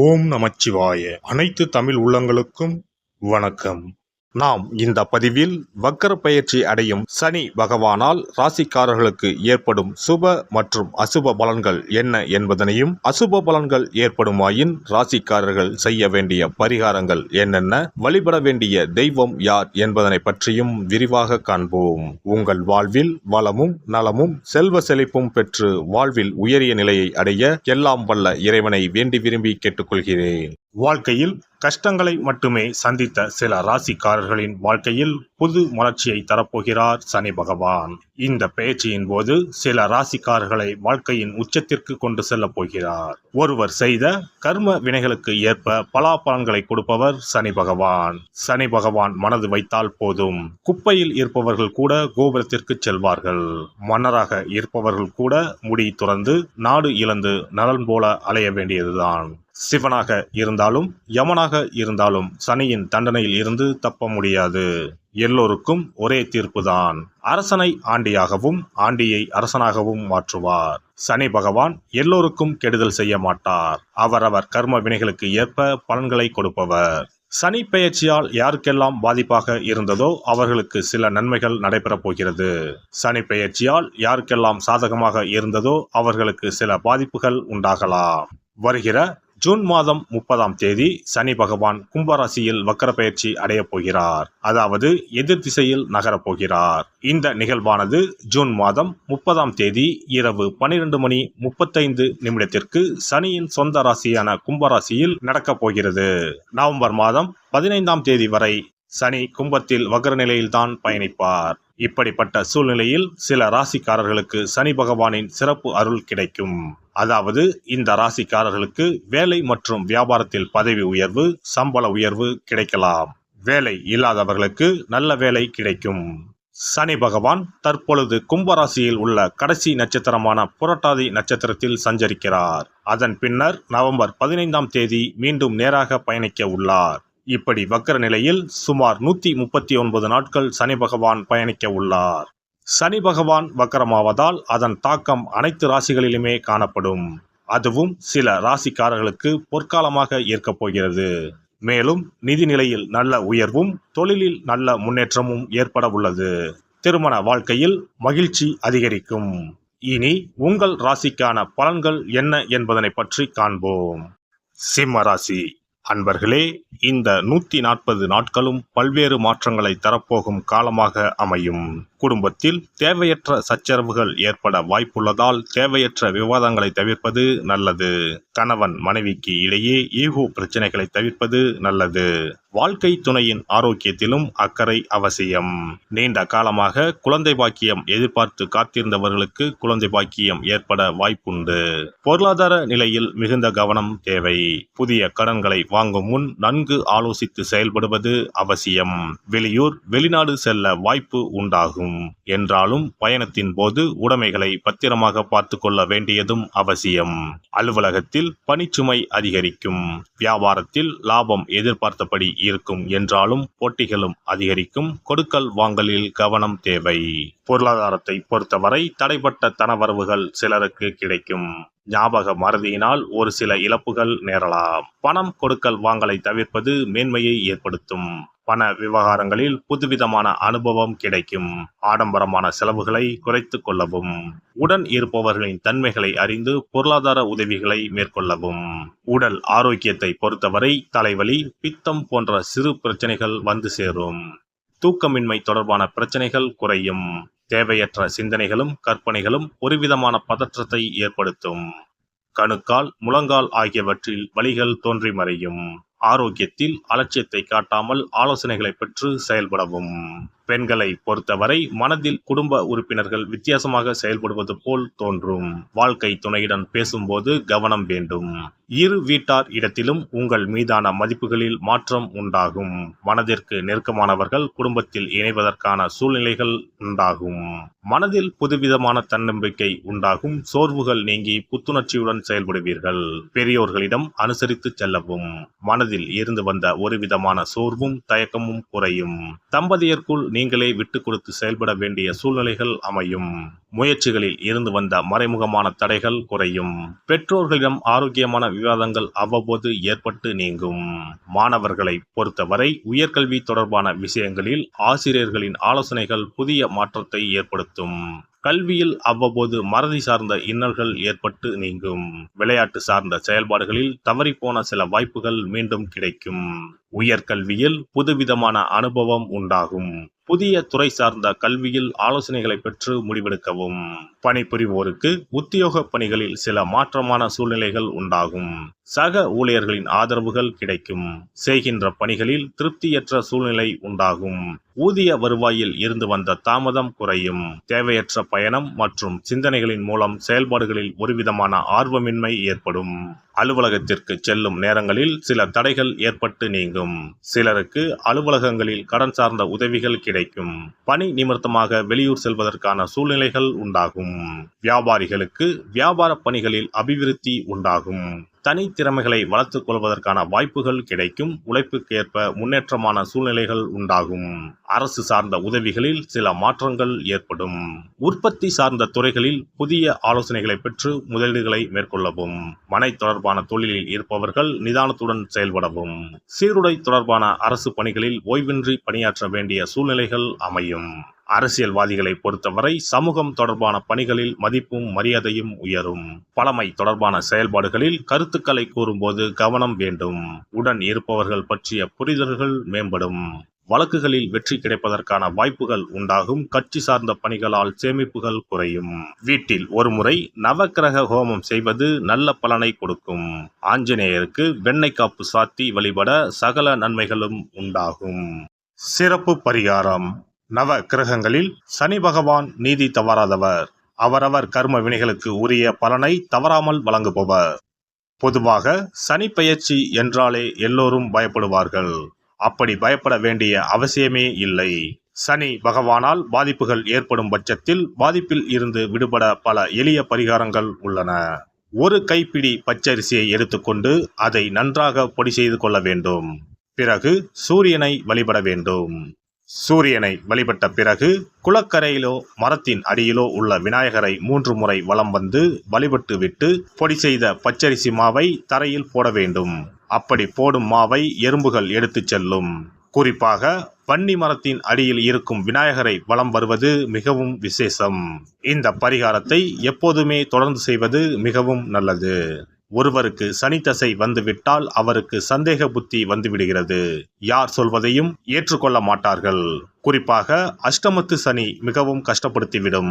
ஓம் நமச்சிவாய. அனைத்து தமிழ் உள்ளங்களுக்கும் வணக்கம். நாம் இந்த பதிவில் வக்கர பயிற்சி அடையும் சனி பகவானால் ராசிக்காரர்களுக்கு ஏற்படும் சுப மற்றும் அசுப பலன்கள் என்ன என்பதனையும், அசுப பலன்கள் ஏற்படுமாயின் ராசிக்காரர்கள் செய்ய வேண்டிய பரிகாரங்கள் என்னென்ன, வழிபட வேண்டிய தெய்வம் யார் என்பதனை பற்றியும் விரிவாக காண்போம். உங்கள் வாழ்வில் வளமும் நலமும் செல்வ செழிப்பும் பெற்று வாழ்வில் உயரிய நிலையை அடைய எல்லாம் வல்ல இறைவனை வேண்டி விரும்பி கேட்டுக்கொள்கிறேன். வாழ்க்கையில் கஷ்டங்களை மட்டுமே சந்தித்த சில ராசிக்காரர்களின் வாழ்க்கையில் புது மலர்ச்சியை தரப்போகிறார் சனி பகவான். இந்த பயிற்சியின் போது சில ராசிக்காரர்களை வாழ்க்கையின் உச்சத்திற்கு கொண்டு செல்ல போகிறார். ஒருவர் செய்த கர்ம வினைகளுக்கு ஏற்ப பலாபலன்களை கொடுப்பவர் சனி பகவான். சனி பகவான் மனது வைத்தால் போதும், குப்பையில் இருப்பவர்கள் கூட கோபுரத்திற்கு செல்வார்கள். மன்னராக இருப்பவர்கள் கூட முடி துறந்து நாடு இழந்து நலன் போல அலைய வேண்டியதுதான். சிவனாக இருந்தாலும் யமனாக இருந்தாலும் சனியின் தண்டனையில் இருந்து தப்ப முடியாது. எல்லோருக்கும் ஒரே தீர்ப்புதான். அரசனை ஆண்டியாகவும் ஆண்டியை அரசனாகவும் மாற்றுவார். சனி பகவான் எல்லோருக்கும் கெடுதல் செய்ய மாட்டார். அவரவர் கர்ம வினைகளுக்கு ஏற்ப பலன்களை கொடுப்பவர். சனி பெயர்ச்சியால் யாருக்கெல்லாம் பாதிப்பாக இருந்ததோ அவர்களுக்கு சில நன்மைகள் நடைபெறப் போகிறது. சனி பெயர்ச்சியால் யாருக்கெல்லாம் சாதகமாக இருந்ததோ அவர்களுக்கு சில பாதிப்புகள் உண்டாகலாம். வருகிற ஜூன் மாதம் 30ஆம் தேதி சனி பகவான் கும்பராசியில் வக்கர பயிற்சி அடையப் போகிறார். அதாவது எதிர் திசையில் நகரப் போகிறார். இந்த நிகழ்வானது ஜூன் மாதம் 30ஆம் தேதி இரவு 12:35 சனியின் சொந்த ராசியான கும்பராசியில் நடக்கப் போகிறது. நவம்பர் மாதம் 15ஆம் தேதி வரை சனி கும்பத்தில் வக்ர நிலையில்தான் பயணிப்பார். இப்படிப்பட்ட சூழ்நிலையில் சில ராசிக்காரர்களுக்கு சனி பகவானின் சிறப்பு அருள் கிடைக்கும். அதாவது இந்த ராசிக்காரர்களுக்கு வேலை மற்றும் வியாபாரத்தில் பதவி உயர்வு, சம்பள உயர்வு கிடைக்கலாம். வேலை இல்லாதவர்களுக்கு நல்ல வேலை கிடைக்கும். சனி பகவான் தற்பொழுது கும்பராசியில் உள்ள கடைசி நட்சத்திரமான புரட்டாதி நட்சத்திரத்தில் சஞ்சரிக்கிறார். அதன் பின்னர் நவம்பர் 15ஆம் தேதி மீண்டும் நேராக பயணிக்க உள்ளார். இப்படி வக்கர நிலையில் சுமார் 139 நாட்கள் சனி பகவான் பயணிக்க உள்ளார். சனி பகவான் வக்கரமாவதால் அதன் தாக்கம் அனைத்து ராசிகளிலுமே காணப்படும். அதுவும் சில ராசிக்காரர்களுக்கு பொற்காலமாக இருக்கப் போகிறது. மேலும் நிதி நிலையில் நல்ல உயர்வும் தொழிலில் நல்ல முன்னேற்றமும் ஏற்பட உள்ளது. திருமண வாழ்க்கையில் மகிழ்ச்சி அதிகரிக்கும். இனி உங்கள் ராசிக்கான பலன்கள் என்ன என்பதனை பற்றி காண்போம். சிம்ம ராசி அன்பர்களே, இந்த 140 நாட்களும் பல்வேறு மாற்றங்களை தரப்போகும் காலமாக அமையும். குடும்பத்தில் தேவையற்ற சச்சரவுகள் ஏற்பட வாய்ப்புள்ளதால் தேவையற்ற விவாதங்களை தவிர்ப்பது நல்லது. கணவன் மனைவிக்கு இடையே ஈகோ பிரச்சனைகளை தவிர்ப்பது நல்லது. வாழ்க்கை துணையின் ஆரோக்கியத்திலும் அக்கறை அவசியம். நீண்ட காலமாக குழந்தை பாக்கியம் எதிர்பார்த்து காத்திருந்தவர்களுக்கு குழந்தை பாக்கியம் ஏற்பட வாய்ப்புண்டு. பொருளாதார நிலையில் மிகுந்த கவனம் தேவை. புதிய கடன்களை வாங்கும் முன் நன்கு ஆலோசித்து செயல்படுவது அவசியம். வெளியூர் வெளிநாடு செல்ல வாய்ப்பு உண்டாகும். என்றாலும் பயணத்தின் போது உடைமைகளை பத்திரமாக பார்த்து கொள்ள வேண்டியதும் அவசியம். அலுவலகத்தில் பணிச்சுமை அதிகரிக்கும். வியாபாரத்தில் லாபம் எதிர்பார்த்தபடி இருக்கும் என்றாலும் போட்டிகளும் அதிகரிக்கும். கொடுக்கல் வாங்கலில் கவனம் தேவை. பொருளாதாரத்தை பொறுத்தவரை தடைப்பட்ட தனவரவுகள் சிலருக்கு கிடைக்கும். ஞாபக மறதியினால் ஒரு சில இழப்புகள் நேரலாம். பணம் கொடுக்கல் வாங்கலை தவிர்ப்பது மேன்மையை ஏற்படுத்தும். பண விவகாரங்களில் புதுவிதமான அனுபவம் கிடைக்கும். ஆடம்பரமான செலவுகளை குறைத்து கொள்ளவும். உடன் இருப்பவர்களின் தன்மைகளை அறிந்து பொருளாதார உதவிகளை மேற்கொள்ளவும். உடல் ஆரோக்கியத்தை பொறுத்தவரை தலைவலி, பித்தம் போன்ற சிறு பிரச்சனைகள் வந்து சேரும். தூக்கமின்மை தொடர்பான பிரச்சனைகள் குறையும். தேவையற்ற சிந்தனைகளும் கற்பனைகளும் ஒருவிதமான பதற்றத்தை ஏற்படுத்தும். கணுக்கால், முழங்கால் ஆகியவற்றில் வலிகள் தோன்றி மறையும். ஆரோக்கியத்தில் அலட்சியத்தை காட்டாமல் ஆலோசனைகளை பெற்று செயல்படவும். பெண்களை பொறுத்தவரை மனதில் குடும்ப உறுப்பினர்கள் வித்தியாசமாக செயல்படுவது போல் தோன்றும். வாழ்க்கை துணையுடன் பேசும்போது கவனம் வேண்டும். இரு வீட்டார் இடத்திலும் உங்கள் மீதான மதிப்புகளில் மாற்றம் உண்டாகும். மனதிற்கு நெருக்கமானவர்கள் குடும்பத்தில் இணைவதற்கான சூழ்நிலைகள் உண்டாகும். மனதில் புதுவிதமான தன்னம்பிக்கை உண்டாகும். சோர்வுகள் நீங்கி புத்துணர்ச்சியுடன் செயல்படுவீர்கள். பெரியோர்களிடம் அனுசரித்து செல்லவும். மனதில் இருந்து வந்த ஒரு விதமான சோர்வும் தயக்கமும் குறையும். தம்பதியருக்குள் நீங்களே விட்டு கொடுத்து செயல்பட வேண்டிய சூழ்நிலைகள் அமையும். முயற்சிகளில் இருந்து வந்த மறைமுகமான தடைகள் குறையும். பெற்றோர்களிடம் ஆரோக்கியமான விவாதங்கள் அவ்வப்போது ஏற்பட்டு நீங்கும். மாணவர்களை பொறுத்தவரை உயர்கல்வி தொடர்பான விஷயங்களில் ஆசிரியர்களின் ஆலோசனைகள் புதிய மாற்றத்தை ஏற்படுத்தும். கல்வியில் அவ்வப்போது மறதி சார்ந்த இன்னல்கள் ஏற்பட்டு நீங்கும். விளையாட்டு சார்ந்த செயல்பாடுகளில் தவறிப்போன சில வாய்ப்புகள் மீண்டும் கிடைக்கும். உயர்கல்வியில் புதுவிதமான அனுபவம் உண்டாகும். புதிய துறை சார்ந்த கல்வியில் ஆலோசனைகளை பெற்று முடிவெடுக்கவும். பணிபுரிவோருக்கு உத்தியோக பணிகளில் சில மாற்றமான சூழ்நிலைகள் உண்டாகும். சக ஊழியர்களின் ஆதரவுகள் கிடைக்கும். செய்கின்ற பணிகளில் திருப்தியற்ற சூழ்நிலை உண்டாகும். ஊதிய வருவாயில் இருந்து வந்த தாமதம் குறையும். தேவையற்ற பயணம் மற்றும் சிந்தனைகளின் மூலம் செயல்பாடுகளில் ஒருவிதமான ஆர்வமின்மை ஏற்படும். அலுவலகத்திற்கு செல்லும் நேரங்களில் சில தடைகள் ஏற்பட்டு நீங்கும். சிலருக்கு அலுவலகங்களில் கடன் சார்ந்த உதவிகள் கிடைக்கும். பணி நிமித்தமாக வெளியூர் செல்வதற்கான சூழ்நிலைகள் உண்டாகும். வியாபாரிகளுக்கு வியாபார பணிகளில் அபிவிருத்தி உண்டாகும். தனித்திறமைகளை வளர்த்துக் கொள்வதற்கான வாய்ப்புகள் கிடைக்கும். உழைப்புக்கேற்ப முன்னேற்றமான சூழ்நிலைகள் உண்டாகும். அரசு சார்ந்த உதவிகளில் சில மாற்றங்கள் ஏற்படும். உற்பத்தி சார்ந்த துறைகளில் புதிய ஆலோசனைகளை பெற்று முதலீடுகளை மேற்கொள்ளவும். மனை தொடர்பான தொழிலில் இருப்பவர்கள் நிதானத்துடன் செயல்படவும். சீருடை தொடர்பான அரசு பணிகளில் ஓய்வின்றி பணியாற்ற வேண்டிய சூழ்நிலைகள் அமையும். அரசியல்வாதிகளை பொறுத்தவரை சமூகம் தொடர்பான பணிகளில் மதிப்பும் மரியாதையும் உயரும். பழமை தொடர்பான செயல்பாடுகளில் கருத்துக்களை கூறும்போது கவனம் வேண்டும். உடன் இருப்பவர்கள் பற்றிய புரிதல்கள் மேம்படும். வழக்குகளில் வெற்றி கிடைப்பதற்கான வாய்ப்புகள் உண்டாகும். கட்சி சார்ந்த பணிகளால் சேமிப்புகள் குறையும். வீட்டில் ஒருமுறை நவக்கிரக ஹோமம் செய்வது நல்ல பலனை கொடுக்கும். ஆஞ்சநேயருக்கு வெண்ணெய் காப்பு சாத்தி வழிபட சகல நன்மைகளும் உண்டாகும். சிறப்பு பரிகாரம். நவ கிரகங்களில் சனி பகவான் நீதி தவறாதவர். அவரவர் கர்ம வினைகளுக்கு உரிய பலனை தவறாமல் வழங்குபவர். பொதுவாக சனி பெயர்ச்சி என்றாலே எல்லோரும் பயப்படுவார்கள். அப்படி பயப்பட வேண்டிய அவசியமே இல்லை. சனி பகவானால் பாதிப்புகள் ஏற்படும் பட்சத்தில் பாதிப்பில் இருந்து விடுபட பல எளிய பரிகாரங்கள் உள்ளன. ஒரு கைப்பிடி பச்சரிசியை எடுத்துக்கொண்டு அதை நன்றாக பொடி செய்து கொள்ள வேண்டும். பிறகு சூரியனை வழிபட வேண்டும். சூரியனை வழிபட்ட பிறகு குளக்கரையிலோ மரத்தின் அடியிலோ உள்ள விநாயகரை 3 முறை வலம் வந்து வழிபட்டு விட்டு பொடி செய்த பச்சரிசி மாவை தரையில் போட வேண்டும். அப்படி போடும் மாவை எறும்புகள் எடுத்து செல்லும். குறிப்பாக வன்னி மரத்தின் அடியில் இருக்கும் விநாயகரை வலம் வருவது மிகவும் விசேஷம். இந்த பரிகாரத்தை எப்போதுமே தொடர்ந்து செய்வது மிகவும் நல்லது. ஒருவருக்கு சனி தசை வந்துவிட்டால் அவருக்கு சந்தேக புத்தி வந்துவிடுகிறது. யார் சொல்வதையும் ஏற்றுக்கொள்ள மாட்டார்கள். குறிப்பாக அஷ்டமத்து சனி மிகவும் கஷ்டப்படுத்திவிடும்.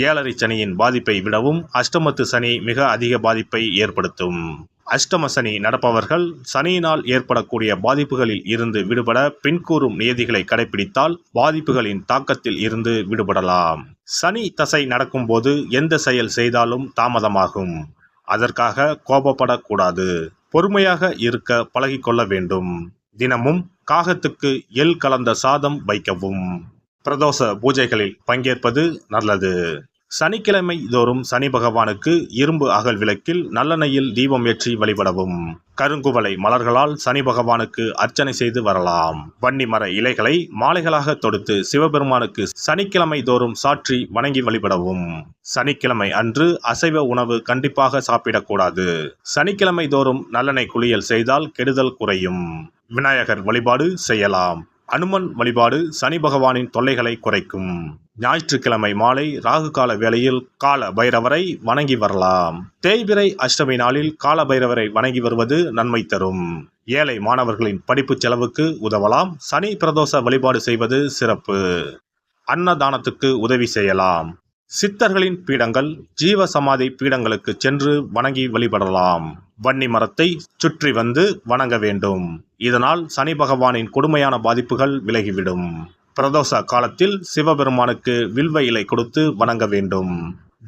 7.5 சனியின் பாதிப்பை விடவும் அஷ்டமத்து சனி மிக அதிக பாதிப்பை ஏற்படுத்தும். அஷ்டம சனி நடப்பவர்கள் சனியினால் ஏற்படக்கூடிய பாதிப்புகளில் இருந்து விடுபட பின்கூறும் நியதிகளை கடைபிடித்தால் பாதிப்புகளின் தாக்கத்தில் இருந்து விடுபடலாம். சனி தசை நடக்கும்போது எந்த செயல் செய்தாலும் தாமதமாகும். அதற்காக கோபப்படக்கூடாது. பொறுமையாக இருக்க பழகிக்கொள்ள வேண்டும். தினமும் காகத்துக்கு எள் கலந்த சாதம் வைக்கவும். பிரதோஷ பூஜைகளில் பங்கேற்பது நல்லது. சனிக்கிழமை தோறும் சனி பகவானுக்கு இரும்பு அகல் விளக்கில் நல்லெண்ணெயில் தீபம் ஏற்றி வழிபடவும். கருங்குவளை மலர்களால் சனி பகவானுக்கு அர்ச்சனை செய்து வரலாம். வன்னி மர இலைகளை மாலைகளாக தொடுத்து சிவபெருமானுக்கு சனிக்கிழமை தோறும் சாற்றி வணங்கி வழிபடவும். சனிக்கிழமை அன்று அசைவ உணவு கண்டிப்பாக சாப்பிடக்கூடாது. சனிக்கிழமை தோறும் நல்லெண்ணெய் குளியல் செய்தால் கெடுதல் குறையும். விநாயகர் வழிபாடு செய்யலாம். அனுமன் வழிபாடு சனி பகவானின் தொல்லைகளை குறைக்கும். ஞாயிற்றுக்கிழமை மாலை ராகு கால வேளையில் கால பைரவரை வணங்கி வரலாம். தேய்பிறை அஷ்டமி நாளில் கால பைரவரை வணங்கி வருவது நன்மை தரும். ஏழை மாணவர்களின் படிப்பு செலவுக்கு உதவலாம். சனி பிரதோஷ வழிபாடு செய்வது சிறப்பு. அன்னதானத்துக்கு உதவி செய்யலாம். சித்தர்களின் பீடங்கள் ஜீவ சமாதி பீடங்களுக்கு சென்று வணங்கி வழிபடலாம். வன்னி மரத்தை சுற்றி வந்து வணங்க வேண்டும். இதனால் சனி பகவானின் கொடுமையான பாதிப்புகள் விலகிவிடும். பிரதோஷ காலத்தில் சிவபெருமானுக்கு வில்வ இலை கொடுத்து வணங்க வேண்டும்.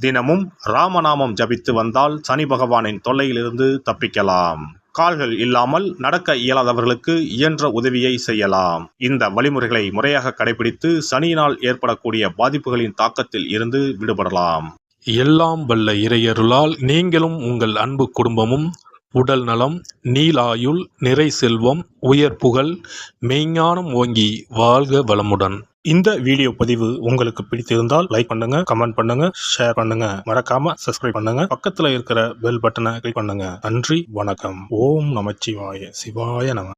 தினமும் ராமநாமம் ஜபித்து வந்தால் சனி பகவானின் தொல்லையிலிருந்து தப்பிக்கலாம். கால்கள் இல்லாமல் நடக்க இயலாதவர்களுக்கு இயன்ற உதவியை செய்யலாம். இந்த வழிமுறைகளை முறையாக கடைபிடித்து சனியினால் ஏற்படக்கூடிய பாதிப்புகளின் தாக்கத்தில் இருந்து விடுபடலாம். எல்லாம் வல்ல இறையருளால் நீங்களும் உங்கள் அன்பு குடும்பமும் உடல் நலம், நீளாயுள், நிறை செல்வம், உயர் புகழ், மெய்ஞானம் ஓங்கி வாழ்க வளமுடன். இந்த வீடியோ பதிவு உங்களுக்கு பிடித்திருந்தால் லைக் பண்ணுங்க, கமெண்ட் பண்ணுங்க, ஷேர் பண்ணுங்க. மறக்காம சப்ஸ்கிரைப் பண்ணுங்க. பக்கத்துல இருக்கிற பெல் பட்டனை கிளிக் பண்ணுங்க. நன்றி, வணக்கம். ஓம் நமச்சிவாய. சிவாய நம.